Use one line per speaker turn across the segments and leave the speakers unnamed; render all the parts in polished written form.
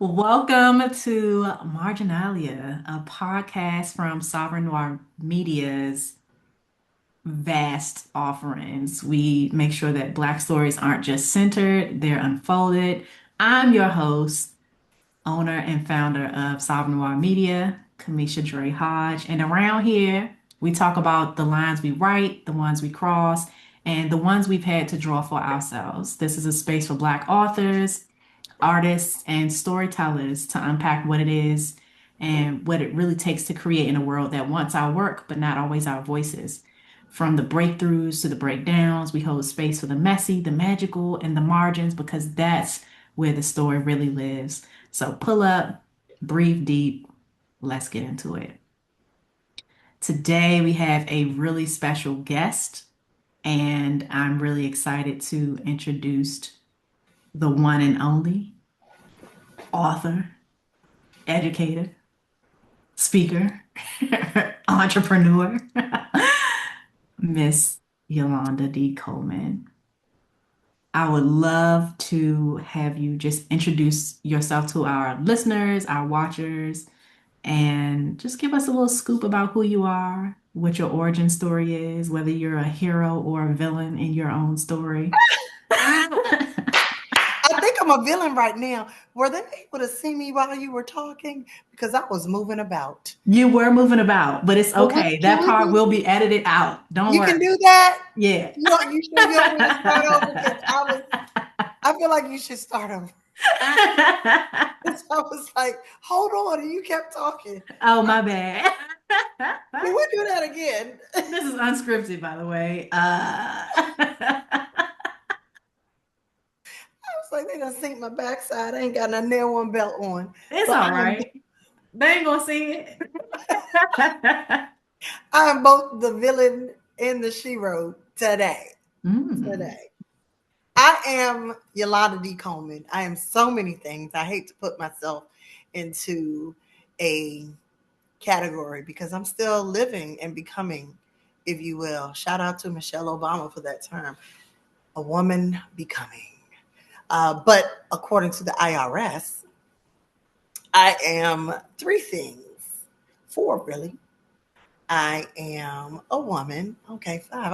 Welcome to Marginalia, a podcast from Noire Media's vast offerings. We make sure that Black stories aren't just centered, they're unfolded. I'm your host, owner and founder of Noire Media, Kamisha Dre Hodge. And around here, we talk about the lines we write, the ones we cross, and the ones we've had to draw for ourselves. This is a space for Black authors, artists, and storytellers to unpack what it is and what it really takes to create in a world that wants our work, but not always our voices. From the breakthroughs to the breakdowns, we hold space for the messy, the magical, and the margins because that's where the story really lives. So pull up, breathe deep, let's get into it. Today, we have a really special guest, and I'm really excited to introduce the one and only author, educator, speaker, entrepreneur, Miss Yolonda D. Coleman. I would love to have you just introduce yourself to our listeners, our watchers, and just give us a little scoop about who you are, what your origin story is, whether you're a hero or a villain in your own story.
I think I'm a villain right now. Were they able to see me while you were talking? Because I was moving about.
You were moving about, but it's
But
okay.
can
That
we
part
do?
will be edited out. Don't
You can
worry.
do that.
Yeah.
You sure you want me to start over? Because I feel like you should start over. 'Cause I was like, hold on, and you kept talking.
Oh, my bad.
Can we do that again?
This is unscripted, by the way.
I was like, they done sink my backside. I ain't got no nail one belt on.
It's
But
all right. They ain't gonna see it.
I am both the villain and the shero today.
Mm.
Today. I am Yolonda D. Coleman. I am so many things. I hate to put myself into a category because I'm still living and becoming, if you will. Shout out to Michelle Obama for that term, a woman becoming. But according to the IRS, I am three things, four really. I am a woman. Okay, five.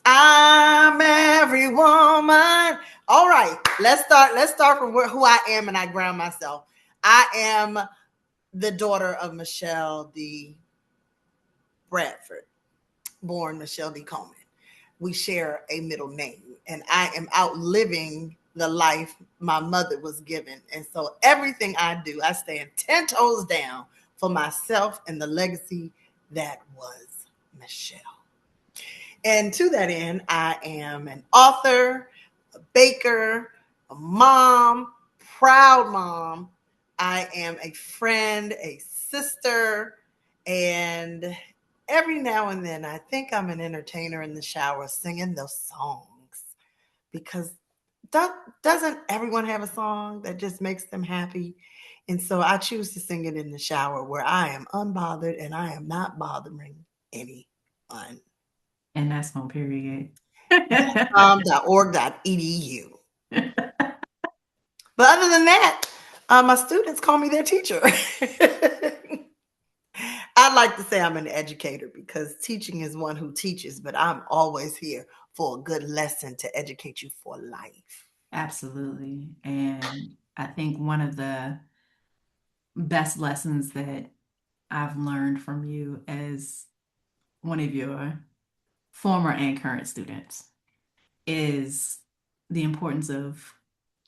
I'm every woman. All right, let's start. Let's start from who I am, and I ground myself. I am the daughter of Michelle D. Bradford, born Michelle D. Coleman. We share a middle name, and I am outliving the life my mother was given. And so everything I do, I stand 10 toes down for myself and the legacy that was Michelle. And to that end, I am an author, a baker, a mom, proud mom. I am a friend, a sister, and every now and then I think I'm an entertainer in the shower singing those songs because doesn't everyone have a song that just makes them happy? And so I choose to sing it in the shower where I am unbothered and I am not bothering anyone.
And that's no period.
.org.edu. But other than that, my students call me their teacher. I'd like to say I'm an educator because teaching is one who teaches, but I'm always here for a good lesson to educate you for life.
Absolutely. And I think one of the best lessons that I've learned from you as one of your former and current students is the importance of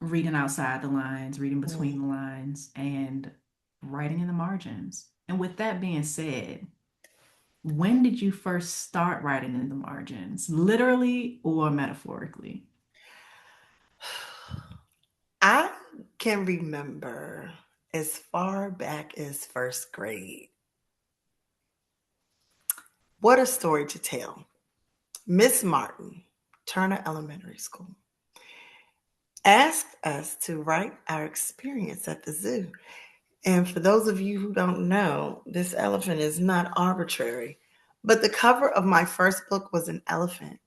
reading outside the lines, reading between the lines, and writing in the margins. And with that being said, when did you first start writing in the margins, literally or metaphorically?
I can remember as far back as first grade. What a story to tell. Miss Martin, Turner Elementary School, asked us to write our experience at the zoo. And for those of you who don't know, this elephant is not arbitrary, but the cover of my first book was an elephant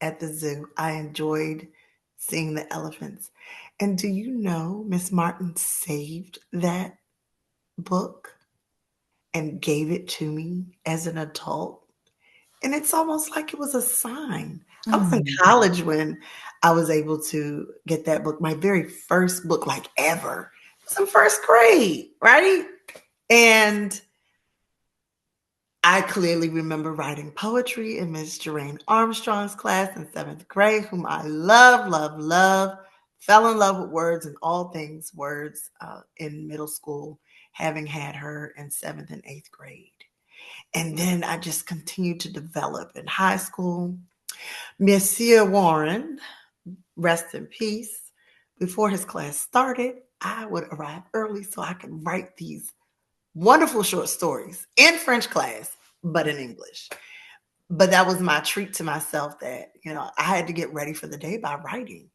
at the zoo. I enjoyed seeing the elephants. And do you know Miss Martin saved that book and gave it to me as an adult? And it's almost like it was a sign. I was in
Mm.
college when I was able to get that book, my very first book, like ever. It was in first grade, right? And I clearly remember writing poetry in Miss Jermaine Armstrong's class in seventh grade, whom I love, love, love. Fell in love with words and all things words in middle school, having had her in seventh and eighth grade. And then I just continued to develop in high school. Monsieur Warren, rest in peace, before his class started, I would arrive early so I could write these wonderful short stories in French class, but in English. But that was my treat to myself that, I had to get ready for the day by writing.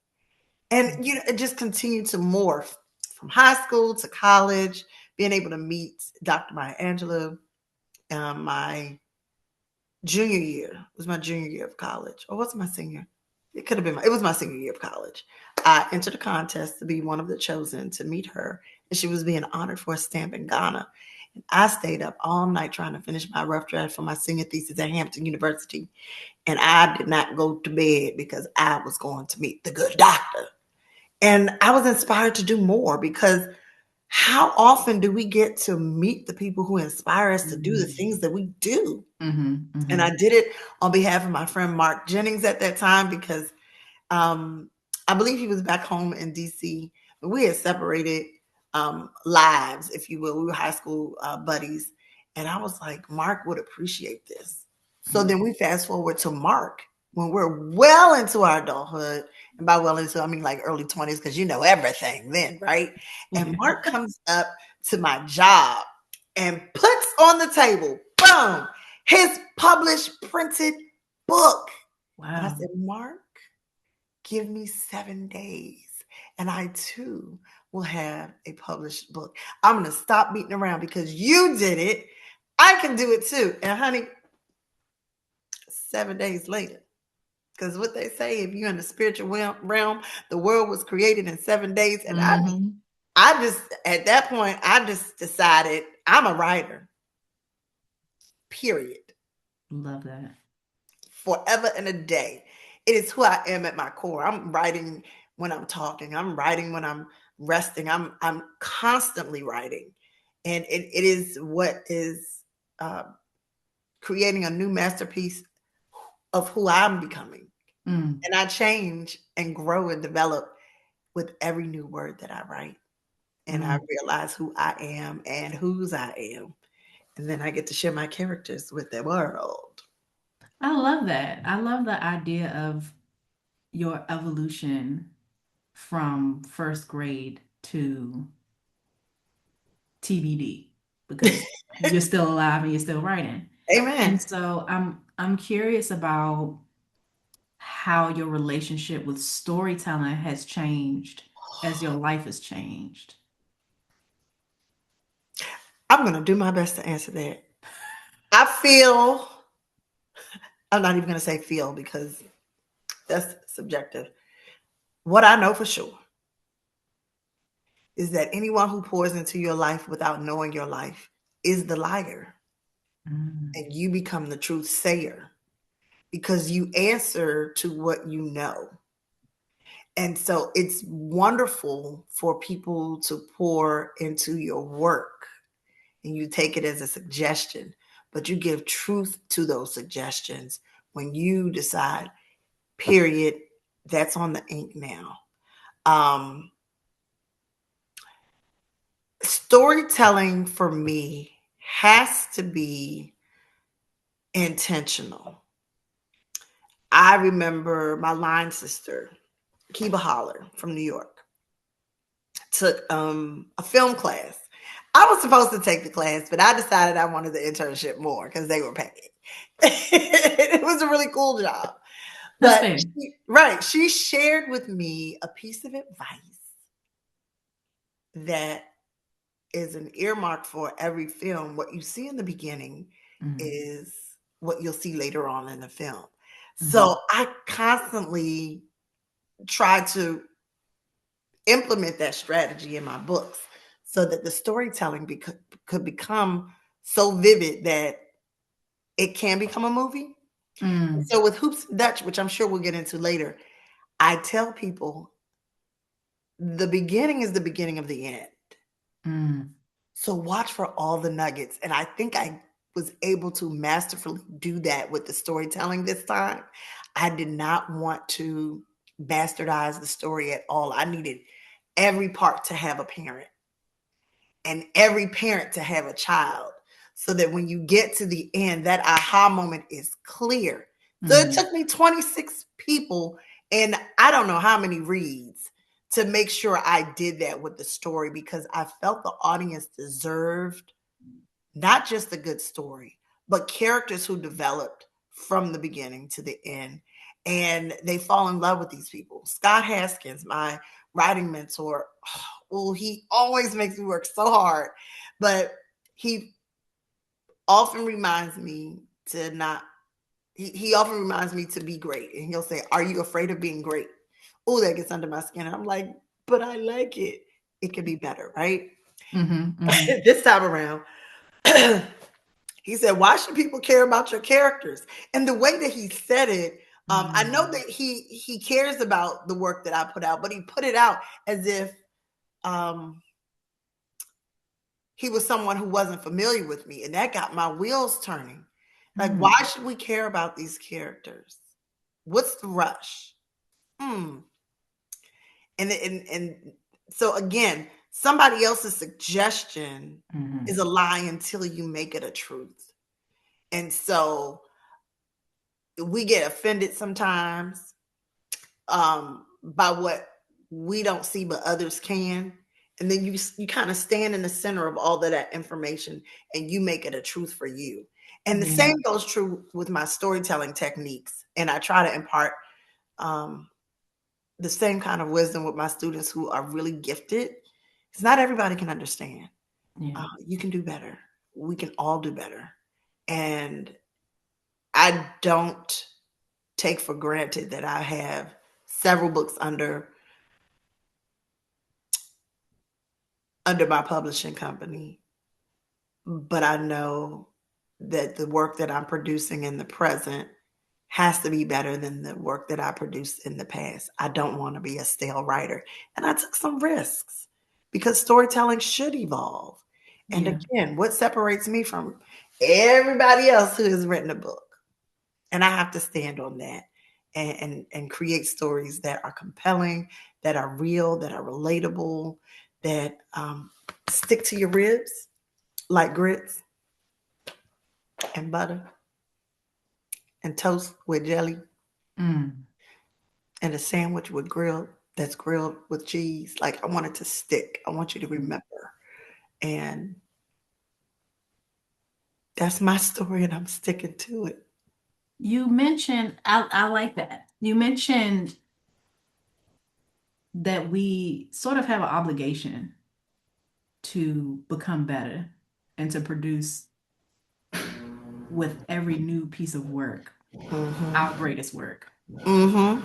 And, it just continued to morph from high school to college, being able to meet Dr. Maya Angelou, my junior year. It was my junior year of college. Or was it my senior? It could have been. It was my senior year of college. I entered a contest to be one of the chosen to meet her, and she was being honored for a stamp in Ghana. And I stayed up all night trying to finish my rough draft for my senior thesis at Hampton University. And I did not go to bed because I was going to meet the good doctor. And I was inspired to do more because how often do we get to meet the people who inspire us to do the things that we do?
Mm-hmm.
And
Mm-hmm.
I did it on behalf of my friend Mark Jennings at that time because I believe he was back home in DC, but we had separated lives, if you will. We were high school buddies. And I was like, Mark would appreciate this. So then we fast forward to Mark when we're well into our adulthood. And by well into, I mean like early 20s, because you know everything then, right? And Mark comes up to my job and puts on the table, boom, his published printed book. And I
Wow.
said, Mark, give me 7 days, and I too will have a published book. I'm going to stop beating around because you did it. I can do it too. And honey, 7 days later, because what they say, if you're in the spiritual realm, the world was created in 7 days. And
Mm-hmm.
I just, at that point, I just decided I'm a writer, period.
Love that.
Forever and a day. It is who I am at my core. I'm writing when I'm talking. I'm writing when I'm resting. I'm constantly writing, and it is what is uh, creating a new masterpiece of who I'm becoming.
Mm.
And I change and grow and develop with every new word that I write. And I
Mm.
realize who I am and whose I am. And then I get to share my characters with the world.
I love that. I love the idea of your evolution from first grade to TBD because you're still alive and you're still writing.
Amen.
And so I'm curious about how your relationship with storytelling has changed as your life has changed.
I'm going to do my best to answer that. I feel, I'm not even going to say feel because that's subjective. What I know for sure is that anyone who pours into your life without knowing your life is the liar,
Mm.
and you become the truth sayer because you answer to what you know. And so it's wonderful for people to pour into your work and you take it as a suggestion, but you give truth to those suggestions when you decide, period, that's on the ink now. Um, Storytelling for me has to be intentional. I remember my line sister, Kiba Holler from New York, took a film class. I was supposed to take the class, but I decided I wanted the internship more because they were paying. It was a really cool job.
That's
But
fair.
right, she shared with me a piece of advice that is an earmark for every film. What you see in the beginning
Mm.
is what you'll see later on in the film.
Mm.
So I constantly try to implement that strategy in my books so that the storytelling could become so vivid that it can become a movie.
Mm,
So with Hoops and Dutch, which I'm sure we'll get into later, I tell people the beginning is the beginning of the end.
mm,
So watch for all the nuggets. And I think I was able to masterfully do that with the storytelling this time. I did not want to bastardize the story at all. I needed every part to have a parent and every parent to have a child so that when you get to the end, that aha moment is clear. So it
mm.
took me 26 people and I don't know how many reads to make sure I did that with the story because I felt the audience deserved not just a good story, but characters who developed from the beginning to the end. And they fall in love with these people. Scott Haskins, my writing mentor, oh, he always makes me work so hard, but he often reminds me to not, he often reminds me to be great. And he'll say, "Are you afraid of being great?" Oh, that gets under my skin. I'm like, but I like it. It could be better, right?
Mhm, mhm,
This time around, he said, "Why should people care about your characters?" And the way that he said it, I know
mm,
that he cares about the work that I put out, but he put it out as if um, he was someone who wasn't familiar with me, and that got my wheels turning. Like, why
mm,
should we care about these characters? What's the rush? Hmm. And so again, somebody else's suggestion is
mhm.
a lie until you make it a truth. And so we get offended sometimes by what we don't see but others can, and then you kind of stand in the center of all of that information and you make it a truth for you. And the
Yeah,
same goes true with my storytelling techniques, and I try to impart um, the same kind of wisdom with my students who are really gifted. It's not everybody can understand.
yeah.
You can do better. We can all do better. And I don't take for granted that I have several books under my publishing company, but I know that the work that I'm producing in the present has to be better than the work that I produced in the past. I don't want to be a stale writer. And I took some risks because storytelling should evolve. And
Yeah.
again, what separates me from everybody else who has written a book? And I have to stand on that and create stories that are compelling, that are real, that are relatable, that stick to your ribs like grits and butter and toast with jelly
Mm.
and a sandwich with grilled with cheese. Like I want it to stick. I want you to remember. And that's my story and I'm sticking to it.
You mentioned, I like that. You mentioned that we sort of have an obligation to become better and to produce with every new piece of work, our
Mm-hmm.
greatest work.
Mm-hmm.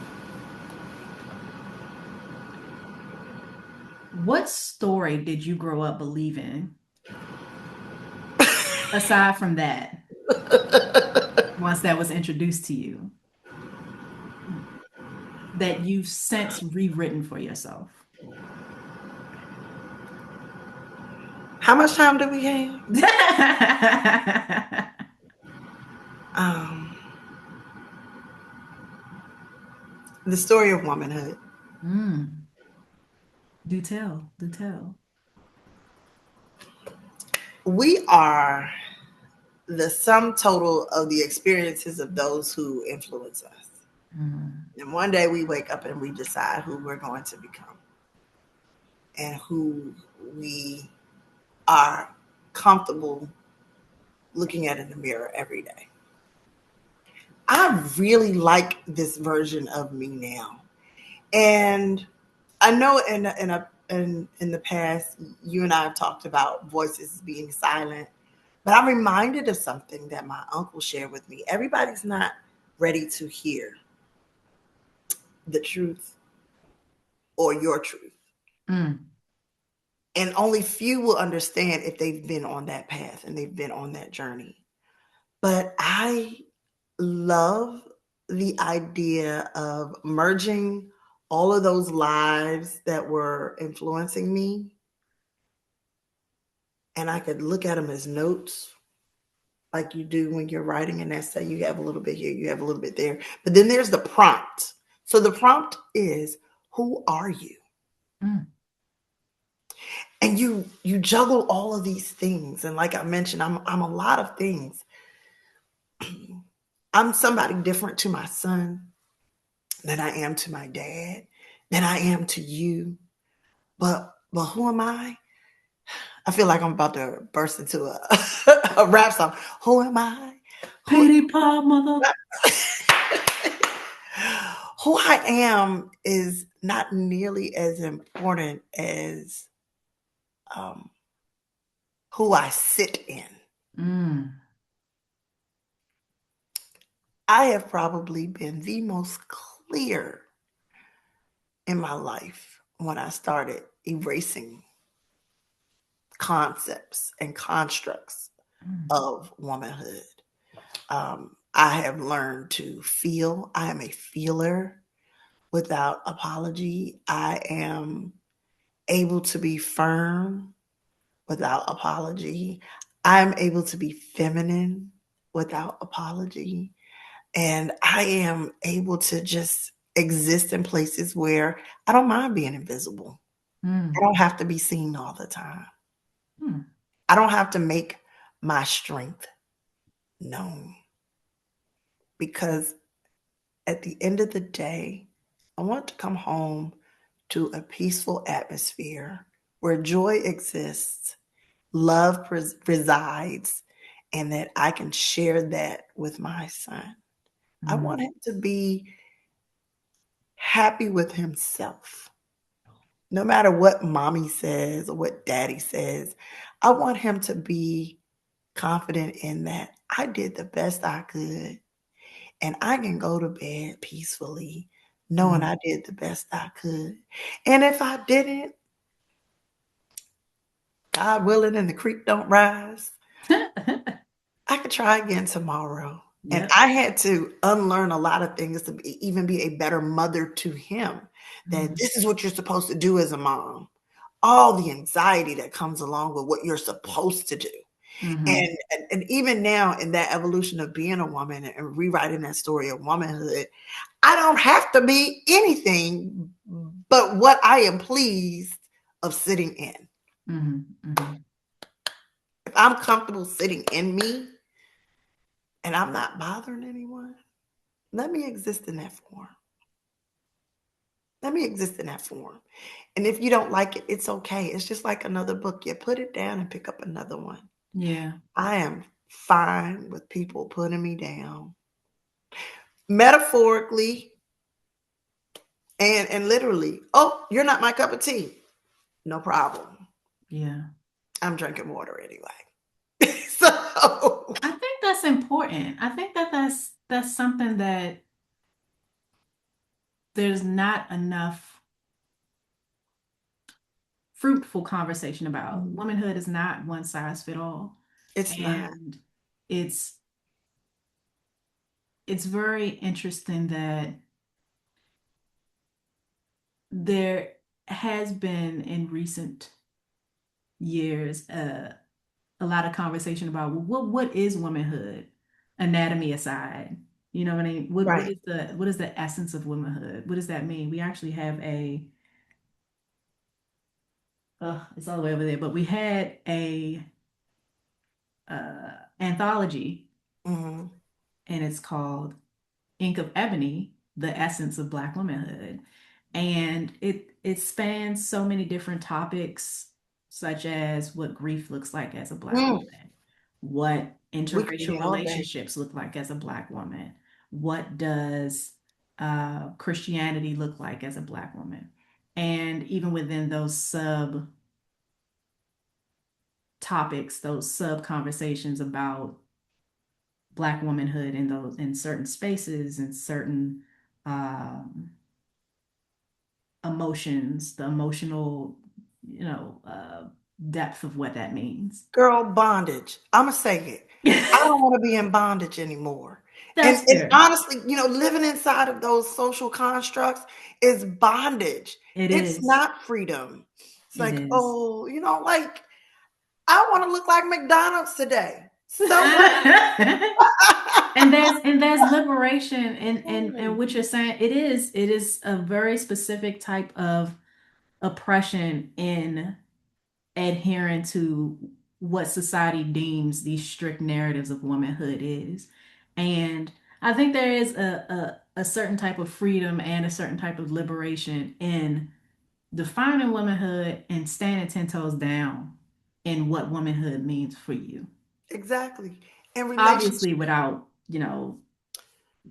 What story did you grow up believing aside from that, once that was introduced to you, that you've since rewritten for yourself?
How much time do we have? Um, the story of womanhood.
Mm, do tell, do tell.
We are the sum total of the experiences of those who influence us.
Mm,
And one day we wake up and we decide who we're going to become and who we are comfortable looking at in the mirror every day. I really like this version of me now. And I know in the past, you and I have talked about voices being silent, but I'm reminded of something that my uncle shared with me. Everybody's not ready to hear the truth. or your truth.
Mm.
And only few will understand if they've been on that path and they've been on that journey. But I love the idea of merging all of those lives that were influencing me, and I could look at them as notes like you do when you're writing an essay. You have a little bit here, you have a little bit there. But then there's the prompt. So the prompt is, who are you?
Mm.
And you juggle all of these things. And like I mentioned, I'm a lot of things. I'm somebody different to my son than I am to my dad, than I am to you. But who am I? I feel like I'm about to burst into a, a rap song. Who am I? Who
Petey pie, mother.
who I am is not nearly as important as um, who I sit in.
Mm.
I have probably been the most clear in my life when I started erasing concepts and constructs
Mm.
of womanhood. I have learned to feel. I am a feeler without apology. I am able to be firm without apology. I'm able to be feminine without apology. And I am able to just exist in places where I don't mind being invisible. I
Mm.
don't have to be seen all the time.
Mm.
I don't have to make my strength known because at the end of the day, I want to come home to a peaceful atmosphere where joy exists, love resides, and that I can share that with my son. I want
Mm.
him to be happy with himself. No matter what mommy says or what daddy says, I want him to be confident in that I did the best I could and I can go to bed peacefully knowing
Mm.
I did the best I could. And if I didn't, God willing, and the creek don't rise, I could try again tomorrow. And
Yep.
I had to unlearn a lot of things to even be a better mother to him. That
Mm.
this is what you're supposed to do as a mom. All the anxiety that comes along with what you're supposed to do.
Mm-hmm.
And even now in that evolution of being a woman and rewriting that story of womanhood, I don't have to be anything but what I am pleased of sitting in.
Mm-hmm. Mm-hmm.
If I'm comfortable sitting in me and I'm not bothering anyone, let me exist in that form. Let me exist in that form. And if you don't like it, it's okay. It's just like another book. You put it down and pick up another one.
Yeah.
I am fine with people putting me down metaphorically and literally. Oh, you're not my cup of tea. No problem.
Yeah.
I'm drinking water anyway. So
I think that's important. I think that that's something that there's not enough fruitful conversation about. Womanhood is not one size fit all.
it's not.
And it's it's very interesting that there has been in recent years a lot of conversation about what is womanhood, anatomy aside. You know what I mean?
Right.
What is the essence of womanhood? What does that mean? We actually have a it's all the way over there, but we had a anthology,
Hmm.
and it's called Ink of Ebony, The Essence of Black Womanhood. And it spans so many different topics, such as what grief looks like as a Black
Mm.
woman, what
We could be
interracial
here all day.
relationships look like as a Black woman, what does Christianity look like as a Black woman. And even within those sub topics, those sub conversations about Black womanhood in those in certain spaces and certain um, emotions, the emotional, you know, depth of what that means.
Girl, bondage. I'ma say it. I don't want to be in bondage anymore. And
That's
and
fair.
honestly, living inside of those social constructs is bondage.
It
It's
is.
not freedom. It's
It
like,
is.
oh, like I want to look like McDonald's today. So what?
And there's liberation in what
Mm,
you're saying. It is a very specific type of oppression in adhering to what society deems these strict narratives of womanhood is. And I think there is a certain type of freedom and a certain type of liberation in defining womanhood and standing 10 toes down in what womanhood means for you.
exactly. And
Obviously,
relationship.
without,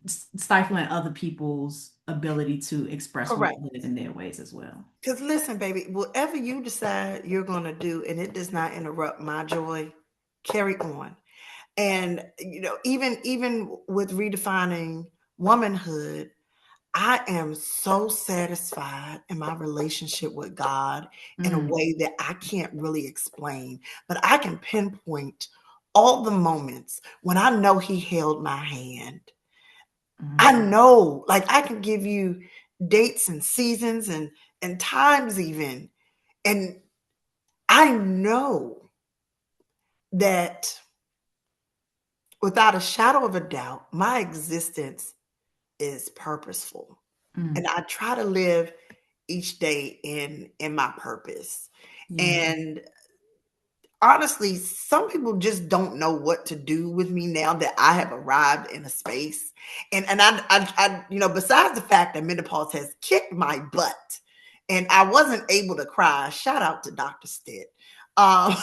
stifling other people's ability to express
Correct.
womanhood in their ways as well.
Because listen, baby, whatever you decide you're going to do and it does not interrupt my joy, carry on. And even with redefining womanhood, I am so satisfied in my relationship with God in a
Mm,
way that I can't really explain, but I can pinpoint all the moments when I know He held my hand. I
mm,
know, like I can give you dates and seasons and times even, and I know that without a shadow of a doubt, my existence is purposeful.
mm.
And I try to live each day in my purpose.
Yeah.
And honestly, some people just don't know what to do with me now that I have arrived in a space. And besides the fact that menopause has kicked my butt and I wasn't able to cry, shout out to Dr. Stitt. Um,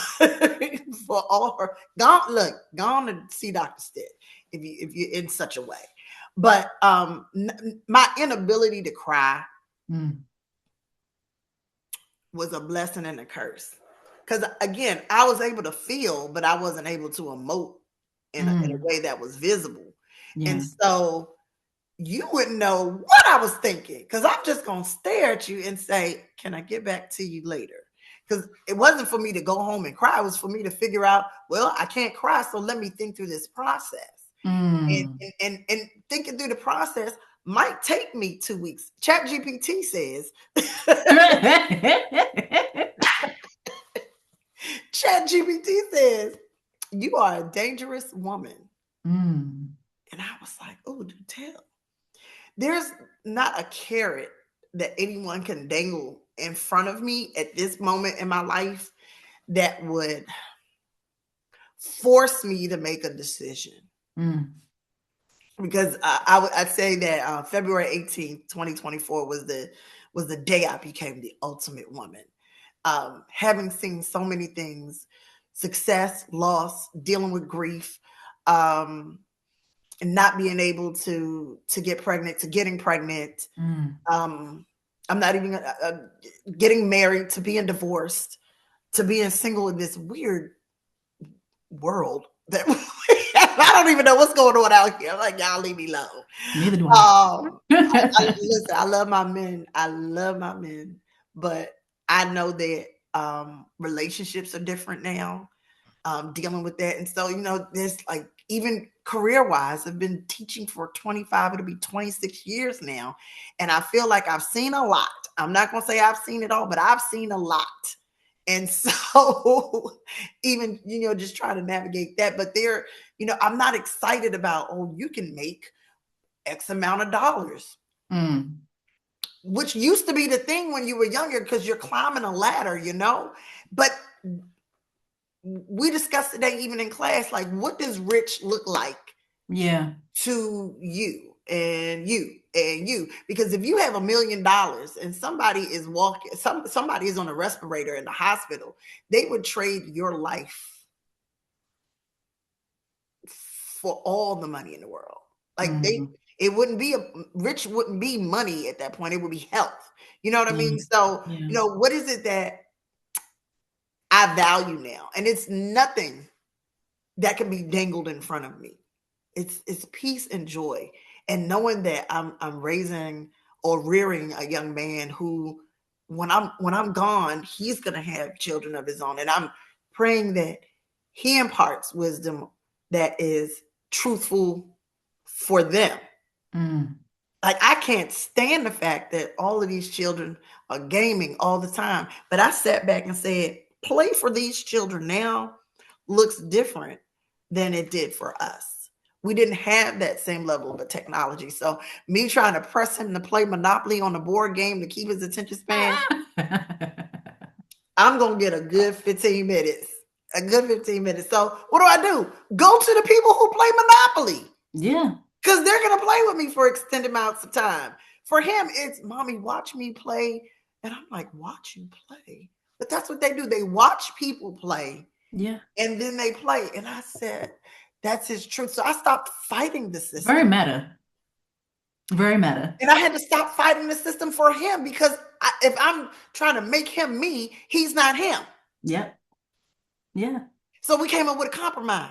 for all her gone to see Dr. Stitt if you're in such a way. But my inability to cry
Mm,
was a blessing and a curse. Because again, I was able to feel, but I wasn't able to emote in a
mm.
way that was visible. And
Yeah.
so you wouldn't know what I was thinking because I'm just going to stare at you and say, can I get back to you later? Because it wasn't for me to go home and cry. It was for me to figure out, well, I can't cry. So let me think through this process. And,
Mm.
and thinking through the process might take me 2 weeks. Chat GPT says, Chat GPT says, you are a dangerous woman.
Mm.
And I was like, oh, do tell. There's not a carrot that anyone can dangle in front of me at this moment in my life that would force me to make a decision.
Mm.
Because I'd say that February 18th, 2024 was the day I became the ultimate woman. Having seen so many things, success, loss, dealing with grief, um, and not being able to get pregnant, to getting pregnant.
Mm.
Um, I'm not even getting married, to being divorced, to being single in this weird world that I don't even know what's going on out here. I'm like, y'all leave me alone.
Neither do I.
Listen, I love my men. I love my men, but I know that relationships are different now. Dealing with that, and so there's like even career wise, I've been teaching for 25, it'll be 26 years now, and I feel like I've seen a lot. I'm not gonna say I've seen it all, but I've seen a lot. And so even just trying to navigate that, but I'm not excited about, oh, you can make X amount of dollars,
Mm.
which used to be the thing when you were younger because you're climbing a ladder, but we discussed today even in class, like, what does rich look like
Yeah.
to you and you and you? Because if you have $1 million and somebody is walking, somebody is on a respirator in the hospital, they would trade your life for all the money in the world. Like
Mm.
it wouldn't be rich wouldn't be money at that point. It would be health. You know what I
Yeah.
mean? So,
Yeah.
what is it that I value now? And it's nothing that can be dangled in front of me. It's peace and joy, and knowing that I'm raising or rearing a young man who, when I'm gone, he's going to have children of his own. And I'm praying that he imparts wisdom that is truthful for them.
Mm.
Like, I can't stand the fact that all of these children are gaming all the time. But I sat back and said, play for these children now looks different than it did for us. We didn't have that same level of technology. So me trying to press him to play Monopoly on the board game to keep his attention span, I'm going to get a good 15 minutes. A good 15 minutes. So what do? Go to the people who play Monopoly.
Yeah.
Because they're going to play with me for extended amounts of time. For him, it's, mommy, watch me play. And I'm like, watch you play? But that's what they do. They watch people play.
Yeah.
And then they play. And I said, that's his truth. So I stopped fighting the system.
Very meta. Very meta.
And I had to stop fighting the system for him, because if I'm trying to make him me, he's not him.
Yep. Yeah.
So we came up with a compromise.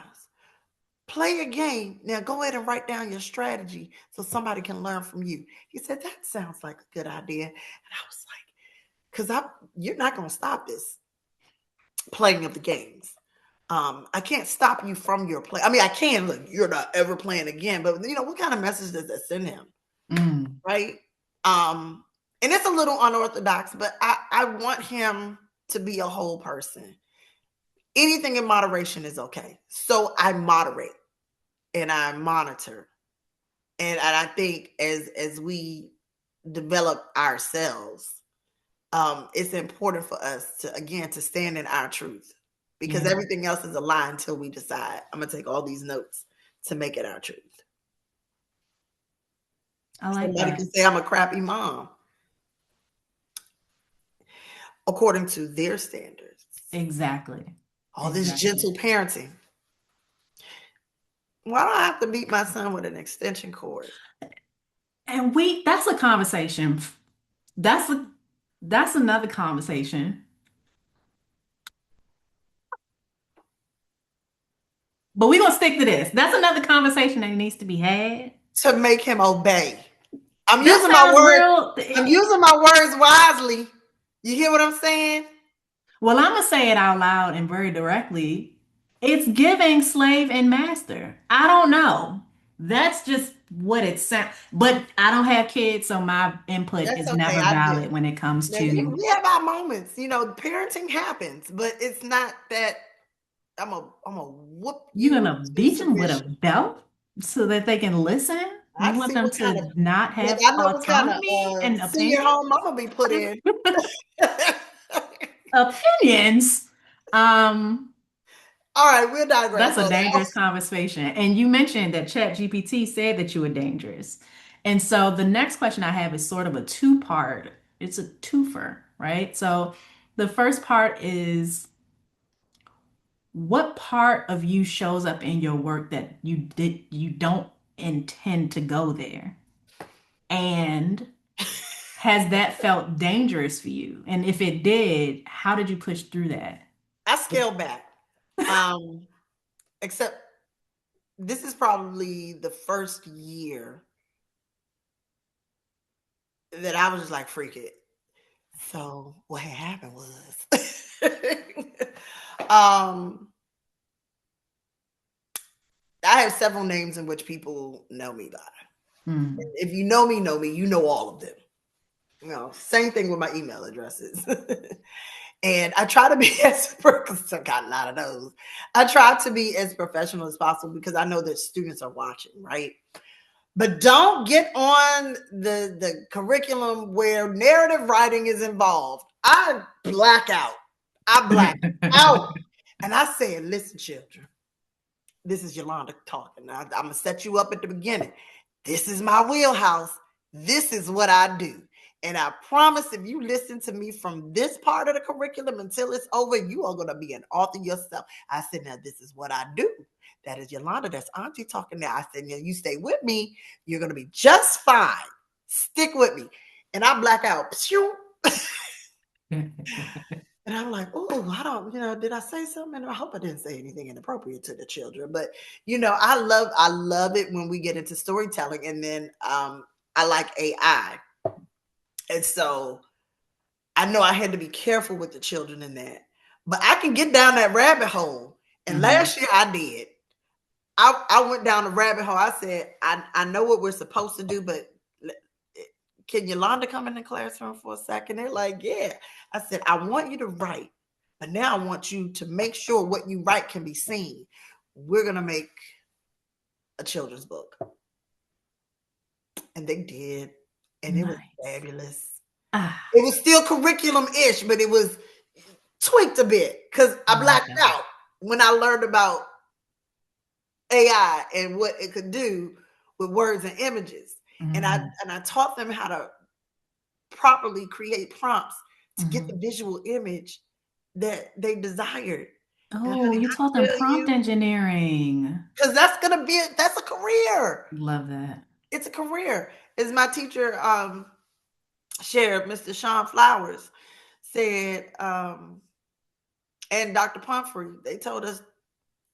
Play a game. Now go ahead and write down your strategy so somebody can learn from you. He said, that sounds like a good idea. And I was like, because you're not going to stop this playing of the games. I can't stop you from your play. I mean, I can. Look, you're not ever playing again. But what kind of message does that send him? Right? And it's a little unorthodox, but I want him to be a whole person. Anything in moderation is okay. So I moderate and I monitor. And I think as we develop ourselves, it's important for us to stand in our truth, because everything else is a lie until we decide, I'm going to take all these notes to make it our truth.
I like
Somebody
that.
can say I'm a crappy mom according to their standards.
Exactly.
All this gentle parenting. Why do I have to beat my son with an extension cord?
And that's a conversation. That's another conversation. But we're gonna stick to this. That's another conversation that needs to be had.
To make him obey. I'm
That
using my
sounds
words. I'm using my words wisely. You hear what I'm saying?
Well, I'm gonna say it out loud and very directly. It's giving slave and master. I don't know. That's just what it sounds. But I don't have kids, so my input
That's
is
okay.
never
I do.
valid when it comes
Now,
to
we have our moments. Parenting happens, but it's not that I'm a whoop
you're
you
gonna
to
beat them with a
submission.
belt so that they can listen. You
I
want
see
them
what kind
to
of
not
look.
have
I know what kind
autonomy
of
and
senior
opinion.
home I'm gonna be put in.
Opinions.
All right, we'll digress
That's a
on that.
dangerous conversation. And you mentioned that ChatGPT said that you were dangerous. And so the next question I have is sort of a two-part. It's a twofer, right? So the first part is, what part of you shows up in your work that you don't intend to go there? And has that felt dangerous for you? And if it did, how did you push through that?
I scaled back. Except this is probably the first year that I was just like, freak it. So what had happened was I have several names in which people know me by.
Hmm.
If you know me, you know all of them. Same thing with my email addresses. And I try to be because I got a lot of those. I try to be as professional as possible because I know that students are watching, right? But don't get on the curriculum where narrative writing is involved. I black out. I black out. And I said, listen, children, this is Yolonda talking. I'm going to set you up at the beginning. This is my wheelhouse. This is what I do. And I promise if you listen to me from this part of the curriculum until it's over, you are going to be an author yourself. I said, now this is what I do. That is Yolonda. That's Auntie talking now. I said, now you stay with me. You're going to be just fine. Stick with me. And I black out. And I'm like, oh, I don't, did I say something? And I hope I didn't say anything inappropriate to the children. But, I love it when we get into storytelling. And then I like AI. And so I know I had to be careful with the children in that. But I can get down that rabbit hole. And last year I did. I went down the rabbit hole. I said, I know what we're supposed to do, but can Yolanda come in the classroom for a second? They're like, yeah. I said, I want you to write, but now I want you to make sure what you write can be seen. We're going to make a children's book. And they did. And it was fabulous. It was still curriculum-ish, but it was tweaked a bit because I blacked out when I learned about AI and what it could do with words and images. And I taught them how to properly create prompts to get the visual image that they desired.
Oh, you taught them prompt engineering.
Because that's a career.
Love that.
It's a career. As my teacher shared, Mr. Sean Flowers said, and Dr. Pumphrey, they told us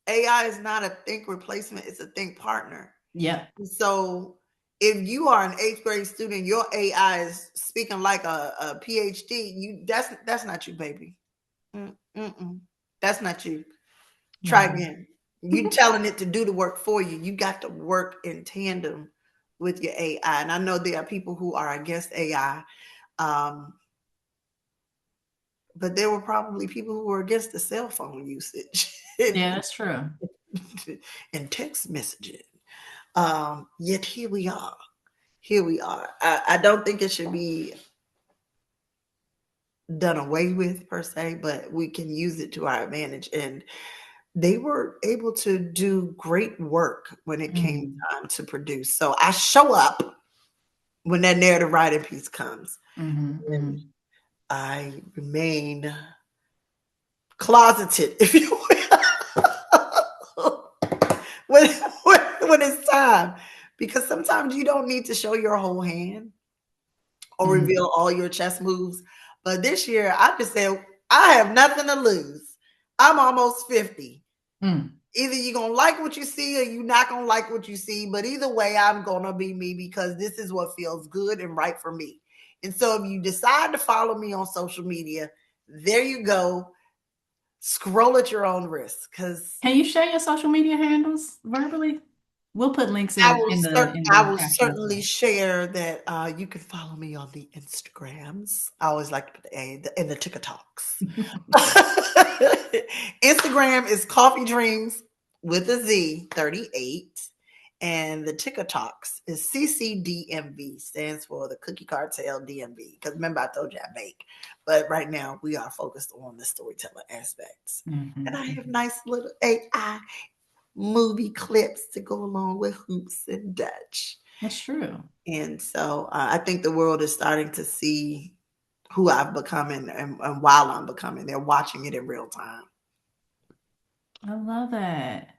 AI is not a think replacement, it's a think partner.
Yep.
So if you are an 8th grade student, your AI is speaking like a PhD, that's not you, baby. That's not you. Try again. You telling it to do the work for you. You got to work in tandem with your AI. And I know there are people who are against AI. But there were probably people who were against the cell phone usage.
Yeah, that's true.
And text messaging. Yet here we are. Here we are. I don't think it should be done away with per se, but we can use it to our advantage. And they were able to do great work when it came time to produce. So I show up when that narrative writing piece comes. And I remain closeted, if you will, when it's time. Because sometimes you don't need to show your whole hand or reveal all your chess moves. But this year, I just said, I have nothing to lose. I'm almost 50. Either you're going to like what you see or you're not going to like what you see. But either way, I'm going to be me because this is what feels good and right for me. And so if you decide to follow me on social media, there you go. Scroll at your own risk. Because
can you share your social media handles verbally? We'll put links in
I will
caption.
certainly share that you can follow me on the Instagrams. I always like to put the A in the TikToks. Instagram is Coffee Dreams with a Z 38. And the TikToks is CCDMV, stands for the Cookie Cartel DMV. Because remember, I told you I bake. But right now, we are focused on the storytelling aspects. And I have nice little AI movie clips to go along with Hoops and Dutch.
That's true.
And so I think the world is starting to see who I've become and while I'm becoming, they're watching it in real time.
I love that.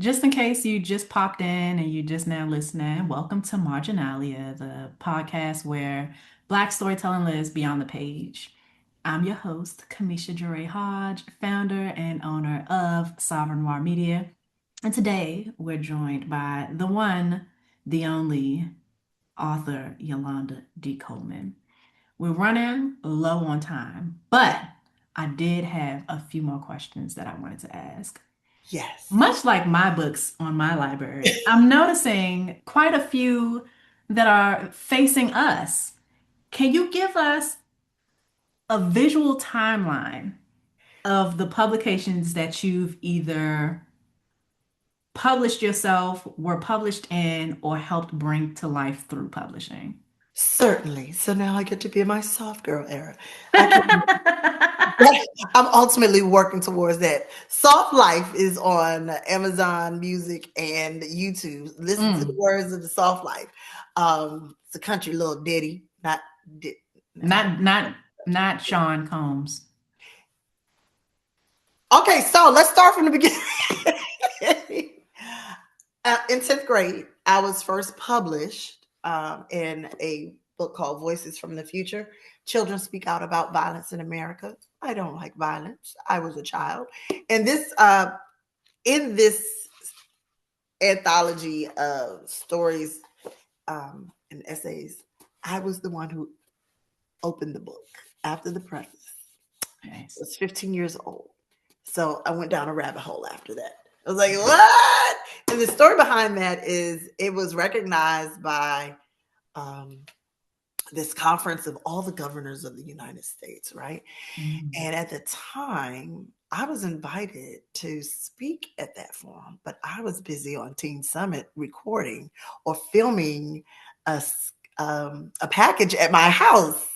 Just in case you just popped in and you just now listening, welcome to Marginalia, the podcast where Black storytelling lives beyond the page. I'm your host, Kamisha Jure Hodge, founder and owner of Noire Media. And today we're joined by the one, the only author, Yolonda D. Coleman. We're running low on time, but I did have a few more questions that I wanted to ask.
Yes.
Much like my books on my library, I'm noticing quite a few that are facing us. Can you give us a visual timeline of the publications that you've either published yourself, were published in, or helped bring to life through publishing?
Certainly. So now I get to be in my soft girl era. I'm ultimately working towards that. Soft Life is on Amazon Music and YouTube. Listen to the words of the Soft Life. It's a country little ditty,
not Sean Combs.
Okay, so let's start from the beginning. In 10th grade, I was first published in a book called Voices from the Future. Children speak out about violence in America. I don't like violence. I was a child. And in this anthology of stories and essays, I was the one who opened the book after the preface. I
Nice.
was 15 years old. So I went down a rabbit hole after that. I was like, what? And the story behind that is it was recognized by um, this conference of all the governors of the United States, right?
Mm.
And at the time, I was invited to speak at that forum, but I was busy on Teen Summit recording or filming a package at my house.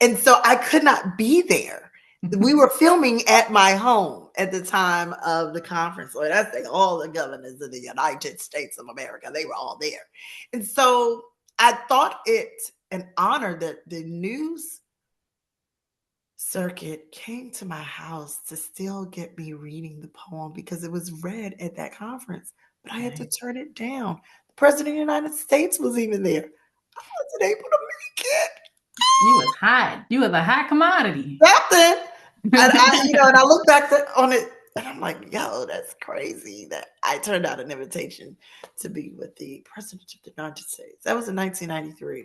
And so I could not be there. We were filming at my home at the time of the conference. So that's like all the governors of the United States of America, they were all there. And so I thought it an honor that the news circuit came to my house to still get me reading the poem because it was read at that conference, but I had to
Okay.
turn it down. The president of the United States was even there. I wasn't able to make it.
You was hot. You was a hot commodity.
Something. And I look back on it and I'm like, yo, that's crazy that I turned out an invitation to be with the president of the United States. That was in 1993.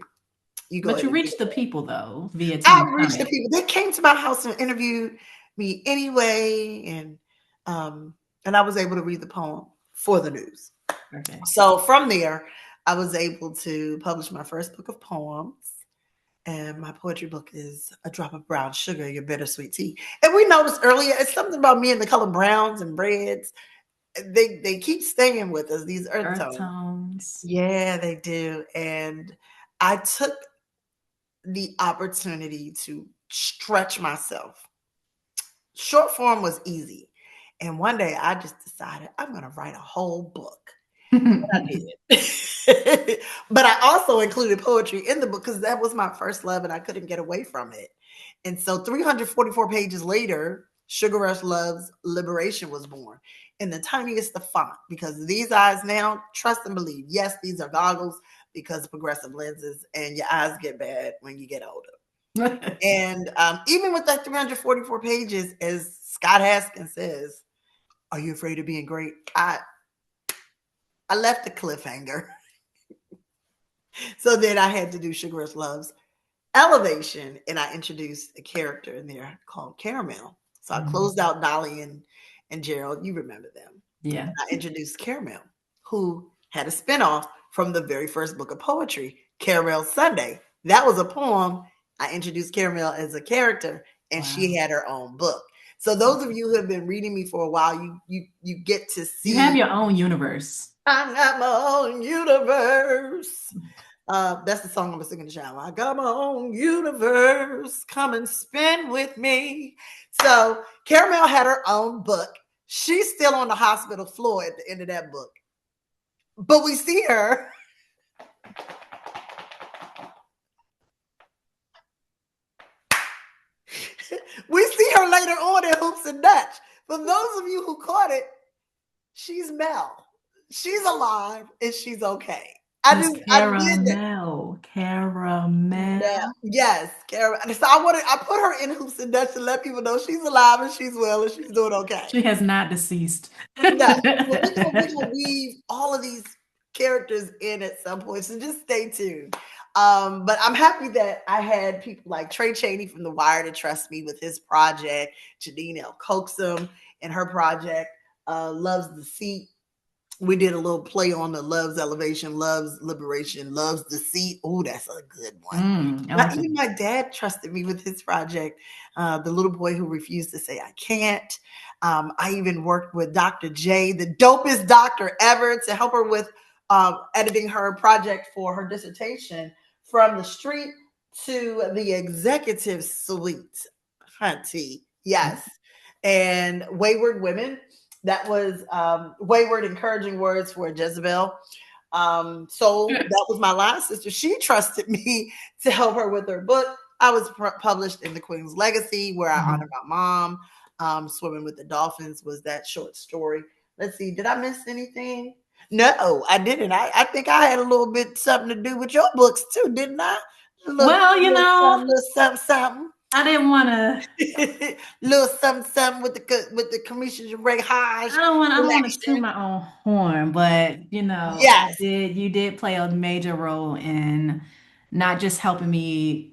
You go
But
ahead
you
and do
reached the
that.
people though via
I
Team
reached the
Summit.
people. They came to my house and interviewed me anyway, um, and I was able to read the poem for the news.
Okay.
So from there, I was able to publish my first book of poems. And my poetry book is A Drop of Brown Sugar, Your Bittersweet Tea. And we noticed earlier, it's something about me and the color browns and reds. They keep staying with us, these earth
Earth
tones.
tones.
Yeah, they do. And I took the opportunity to stretch myself. Short form was easy. And one day I just decided I'm going to write a whole book. I did. But I also included poetry in the book because that was my first love and I couldn't get away from it. And so 344 pages later, Sugar Rush Love's Liberation was born in the tiniest of font because these eyes now, trust and believe, yes, these are goggles because of progressive lenses and your eyes get bad when you get older. And even with that 344 pages, as Scott Haskins says, are you afraid of being great? I left the cliffhanger. So then I had to do Sugar Rush Love's Elevation, and I introduced a character in there called Caramel. So I
Mhm.
closed out Dolly and Gerald. You remember them.
Yeah.
I introduced Caramel, who had a spinoff from the very first book of poetry, Caramel Sunday. That was a poem. I introduced Caramel as a character, and she
Wow.
had her own book. So those of you who have been reading me for a while, you get to
You have
see
your own universe.
I got my own universe. That's the song I'm gonna sing in the shower. I got my own universe. Come and spin with me. So Caramel had her own book. She's still on the hospital floor at the end of that book. But we see her. We see her later on in Hoops and Dutch. For those of you who caught it, she's Mel. She's alive and she's okay.
Miss
I did that.
Caramel. Caramel.
No. Yes, Karen. So I put her in Hoops and Dutch to let people know she's alive and she's well and she's doing okay.
She has not deceased.
No, but we're gonna weave all of these characters in at some point, so just stay tuned. But I'm happy that I had people like Trey Chaney from The Wire to trust me with his project, Janine L. Coaxum and her project, Loves the Seat. We did a little play on the Love's Elevation, Love's Liberation, Love's Deceit. Oh, that's a good one.
I like that.
Even my dad trusted me with his project, The Little Boy Who Refused to Say I Can't. I even worked with Dr. J, the dopest doctor ever, to help her with editing her project for her dissertation, From the Street to the Executive Suite. Hunty, yes. And Wayward Women, that was Wayward Encouraging Words for Jezebel. So that was my last sister. She trusted me to help her with her book. I was published in The Queen's Legacy, where I honor my mom. Swimming with the Dolphins was that short story. Let's see, did I miss anything? No, I didn't. I think I had a little bit something to do with your books too, didn't I?
Well,
Little something, something.
I didn't want to.
Little something, something with the Commissioner Ray Hodge
I don't want to toot
collection.
my own horn, but
Yes.
you did play a major role in not just helping me.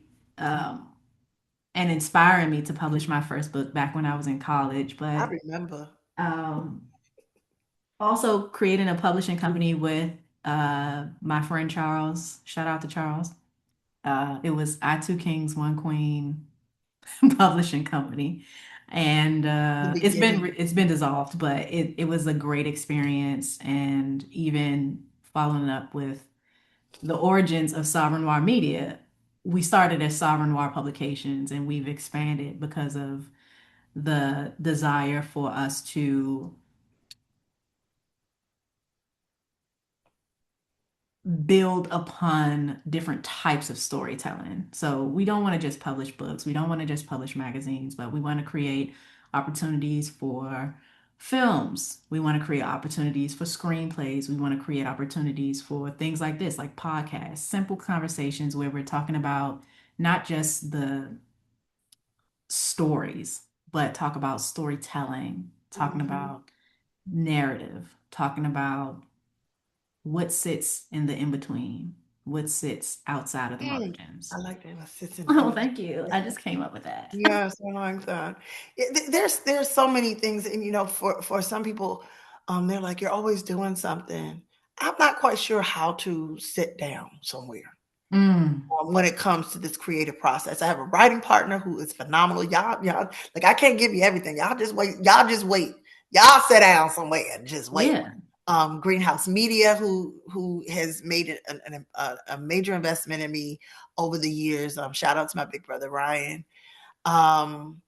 and inspiring me to publish my first book back when I was in college.
I
But
remember.
um, also creating a publishing company with my friend Charles. Shout out to Charles. It was I Two Kings, One Queen publishing company, and
The beginning.
it's been dissolved, but it was a great experience, and even following up with the origins of Sovereign Noire Media. We started as Sovereign Noire Publications, and we've expanded because of the desire for us to build upon different types of storytelling. So we don't want to just publish books, we don't want to just publish magazines, but we want to create opportunities for films. We want to create opportunities for screenplays. We want to create opportunities for things like this, like podcasts, simple conversations where we're talking about not just the stories, but talk about storytelling, talking
Mhm.
about narrative, talking about what sits in the in between, what sits outside of the
Mm. I
margins.
like that. It sits in
Oh,
the
thank you. I just came up with that.
Yes, I like that. There's so many things, and for some people, they're like, you're always doing something. I'm not quite sure how to sit down somewhere
Mm,
when it comes to this creative process. I have a writing partner who is phenomenal. Y'all, like I can't give you everything. Y'all just wait. Y'all just wait. Y'all sit down somewhere and just wait.
yeah.
Greenhouse Media, who has made a major investment in me over the years. Shout out to my big brother Ryan. Um,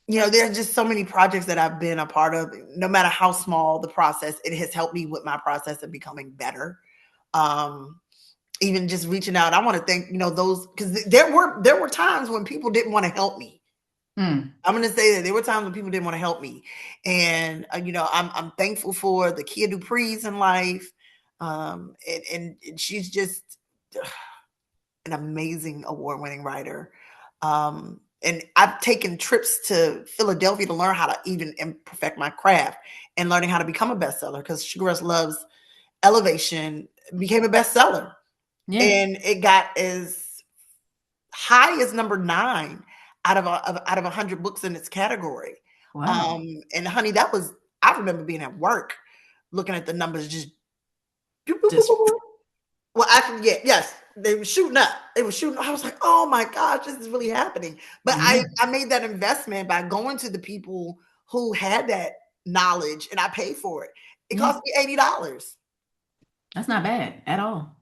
there's just so many projects that I've been a part of. No matter how small the process, it has helped me with my process of becoming better. Um, Even just reaching out, I want to thank those, because there were times when people didn't want to help me.
Mm,
I'm going to say that there were times when people didn't want to help me, and I'm thankful for the Kia Dupree's in life, and she's just an amazing award-winning writer. And I've taken trips to Philadelphia to learn how to even perfect my craft and learning how to become a bestseller, because Sugar Rush Love's Elevation became a bestseller,
yeah.
and it got as high as number 9 out of 100 books in its category.
Wow.
And honey, that was, I remember being at work looking at the numbers, just
Just,
well, actually, yeah, yes, they were shooting up. They were shooting. I was like, oh my gosh, this is really happening. But I
yeah.
I made that investment by going to the people who had that knowledge, and I paid for it. It
Yeah.
cost me $80
That's not bad at all.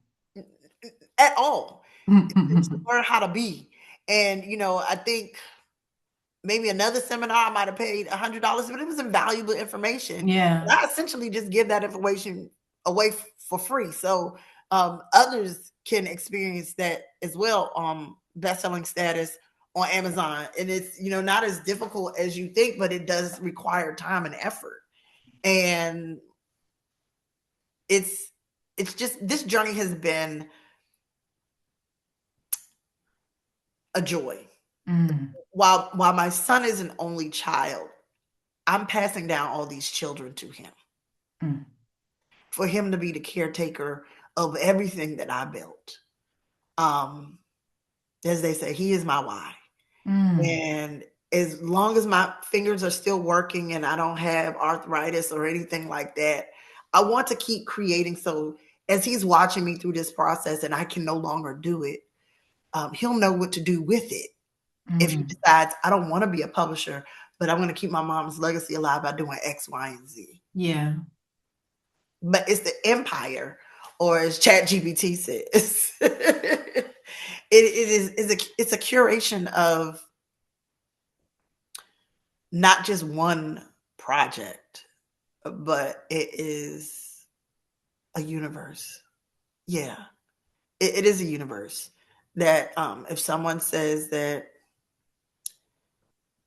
at all to learn how to be. And I think maybe another seminar I might have paid $100, but it was invaluable information.
Yeah.
And I essentially just give that information away for free, so others can experience that as well. Best-selling status on Amazon, and it's not as difficult as you think, but it does require time and effort. And it's just, this journey has been a joy.
Mm,
While my son is an only child, I'm passing down all these children to him,
mm,
for him to be the caretaker of everything that I built. Um, as they say, he is my why.
mm.
And as long as my fingers are still working and I don't have arthritis or anything like that, I want to keep creating. So as he's watching me through this process and I can no longer do it, he'll know what to do with it. If he
Mm.
decides, I don't want to be a publisher, but I'm going to keep my mom's legacy alive by doing X, Y, and Z.
Yeah.
But it's the empire, or as Chat GPT says, it's a curation of not just one project, but it is a universe. Yeah, it is a universe that, if someone says that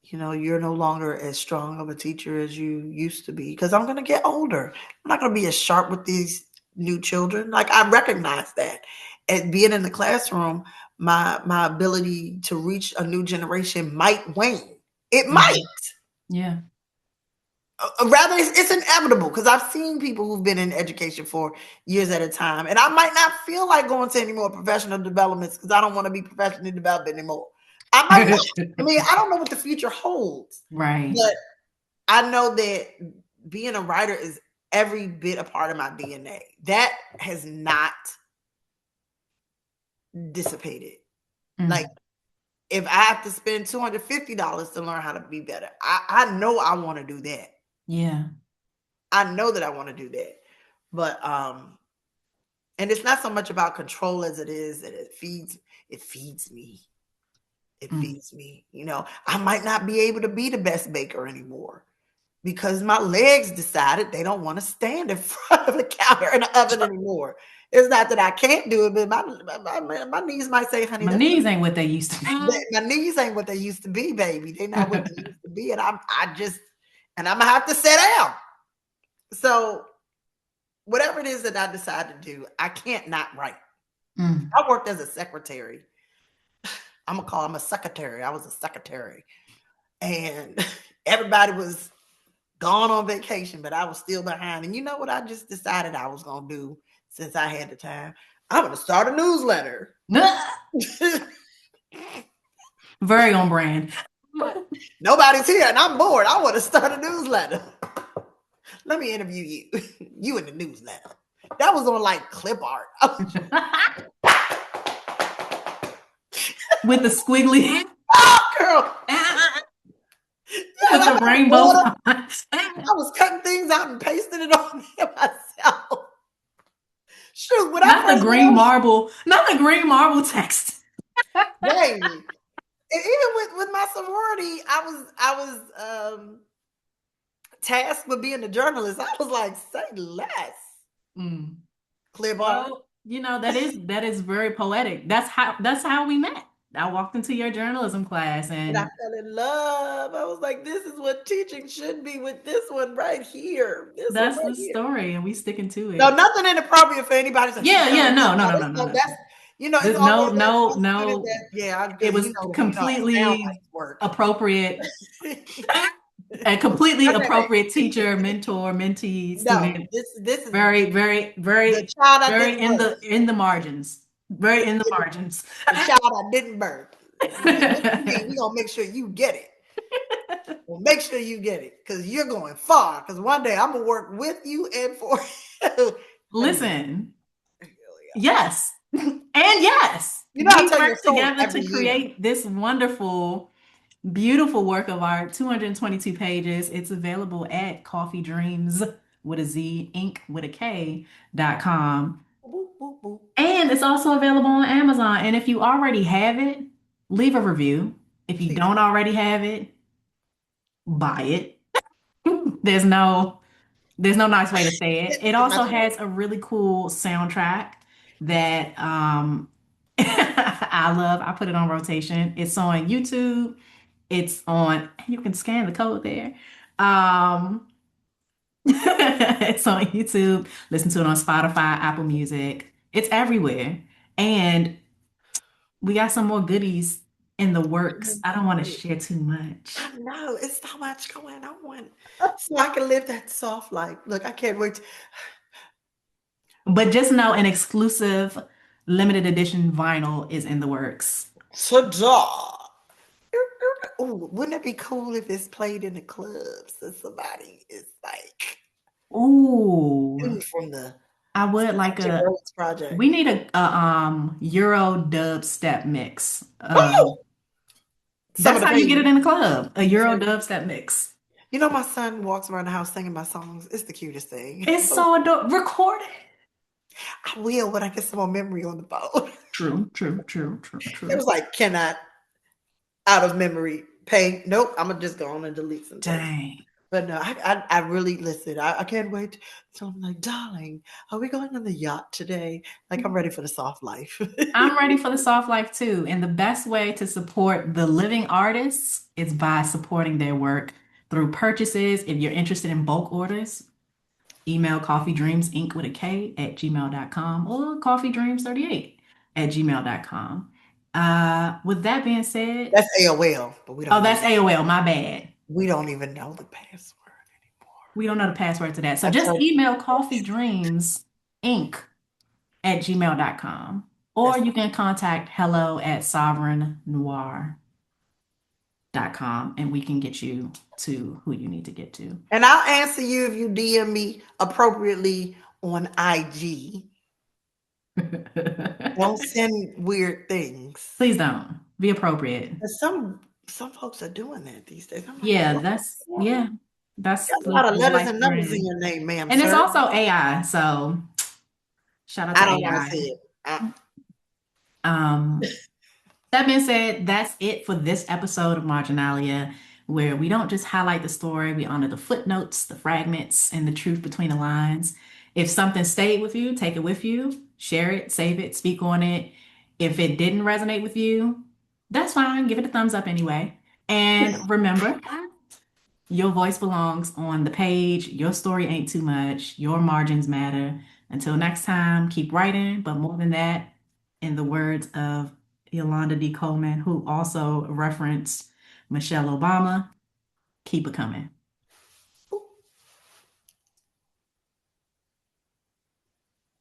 you're no longer as strong of a teacher as you used to be, because I'm going to get older. I'm not going to be as sharp with these new children. Like, I recognize that. And being in the classroom, my ability to reach a new generation might wane. It might.
Mm. Yeah.
Rather, it's inevitable, because I've seen people who've been in education for years at a time, and I might not feel like going to any more professional developments because I don't want to be professionally developed anymore. I might not. I mean, I don't know what the future holds,
Right.
but I know that being a writer is every bit a part of my DNA. That has not dissipated. Like,
Mm.
if I have to spend $250 to learn how to be better, I know I want to do that.
Yeah.
I know that I want to do that. But and it's not so much about control as it is that it feeds me. It
Mm.
feeds me. You know, I might not be able to be the best baker anymore because my legs decided they don't want to stand in front of the counter and the oven anymore. It's not that I can't do it, but my knees might say, honey,
My
that's
knees ain't what they used to be.
my knees ain't what they used to be, baby. They're not what they used to be. And I'm gonna have to sit down. So whatever it is that I decide to do, I can't not write.
Mm.
I worked as a secretary. I'm gonna call him a secretary. I was a secretary. And everybody was gone on vacation, but I was still behind. And you know what I just decided I was gonna do since I had the time? I'm gonna start a newsletter.
Very on brand.
Nobody's here and I'm bored. I want to start a newsletter. Let me interview you. You in the newsletter. That was on like clip art.
With the squiggly.
Oh, girl. Yeah,
With
I
the
got
rainbow
water.
fonts.
I was cutting things out and pasting it on there myself. Shoot, when I
Not the
first
green
went
marble, not the green marble text.
on, baby, and even with my sorority, I was tasked with being a journalist. I was like, say less,
Mm.
clip art.
Well, that is very poetic. That's how we met. I walked into your journalism class
And I
and
fell in love. I was like, this is what teaching should be with this one right here. This one
that's
right
the
here.
story and we sticking to
No,
it.
nothing inappropriate for anybody. So she's
Yeah,
telling
yeah,
me
no, no,
no,
no, no, no,
that's
no.
it's
There's
always
no,
that
no,
one student
no.
that I'm
It
good.
was
How sound
completely
bites work.
appropriate,
I
a completely
never
appropriate teacher, mentor, mentee,
no,
student.
this is
Very, very,
the
very,
child I
very
didn't
in
birth.
the margins. Very in the margins.
The child I didn't birth. What you mean? We gonna make sure you get it. Well, make sure you get it because you're going far. Because one day I'm gonna work with you and for you. Anyway,
Listen, yes. And yes,
you know I
we
tell your
worked
story
together to
every year.
create this wonderful, beautiful work of art, 222 pages. It's available at Coffee Dreams with a Z, Inc. with a K.com.
Boop, boop, boop.
And it's also available on Amazon. And if you already have it, leave a review. If you
Please,
don't already have it, buy it. There's no There's no nice way to say it. It
it's my
also
turn.
has a really cool soundtrack that I love. I put it on rotation. It's on YouTube. It's on, you can scan the code there. It's on YouTube. Listen to it on Spotify, Apple Music. It's everywhere. And we got some more goodies in the works. I don't want to share too much.
I know it's so much going on, so I can live that soft life. Look, I can't wait.
But just know an exclusive limited edition vinyl is in the works.
Ta-da! Ooh, wouldn't it be cool if it's played in the clubs and somebody is like
Ooh,
dude from the
I would like
Hampton
a.
Roads Project?
We need a Euro dubstep mix.
Ooh, some of
That's
the
how you get it
pages.
in the club. A Euro dubstep mix.
You know, my son walks around the house singing my songs. It's the cutest thing.
It's so adorable. Record it.
I will when I get some more memory on the phone.
True, true, true, true,
It
true.
was like, cannot out of memory pay. Nope, I'm gonna just go on and delete some things.
Dang.
But no, I really listen. I can't wait. So I'm like, darling, are we going on the yacht today? Like, I'm ready for the soft life.
I'm ready for the soft life too. And the best way to support the living artists is by supporting their work through purchases. If you're interested in bulk orders, email coffeedreamsinc with a K at gmail.com or coffeedreams38 at gmail.com. With that being said,
That's AOL, but we
oh,
don't
that's
use.
AOL, my bad.
We don't even know the password
We don't know the password to that. So
anymore. I
just
told
email coffeedreamsinc at gmail.com or
that's
you can contact hello at Sovereign Noir. and we can get you to who you need to get to.
And I'll answer you if you DM me appropriately on IG. Don't send weird things.
Please don't. Be appropriate.
And some folks are doing that these days. I'm like,
Yeah,
what?
that's
You
yeah. That's
got a lot of
the
letters
life
and
we're
numbers in
in.
your name, ma'am,
And it's
sir.
also AI, so shout out
I
to
don't want to see
AI.
it.
Um, that being said, that's it for this episode of Marginalia, where we don't just highlight the story, we honor the footnotes, the fragments, and the truth between the lines. If something stayed with you, take it with you, share it, save it, speak on it. If it didn't resonate with you, that's fine. Give it a thumbs up anyway. And remember, your voice belongs on the page. Your story ain't too much. Your margins matter. Until next time, keep writing. But more than that, in the words of Yolonda D. Coleman, who also referenced Michelle Obama, keep it coming.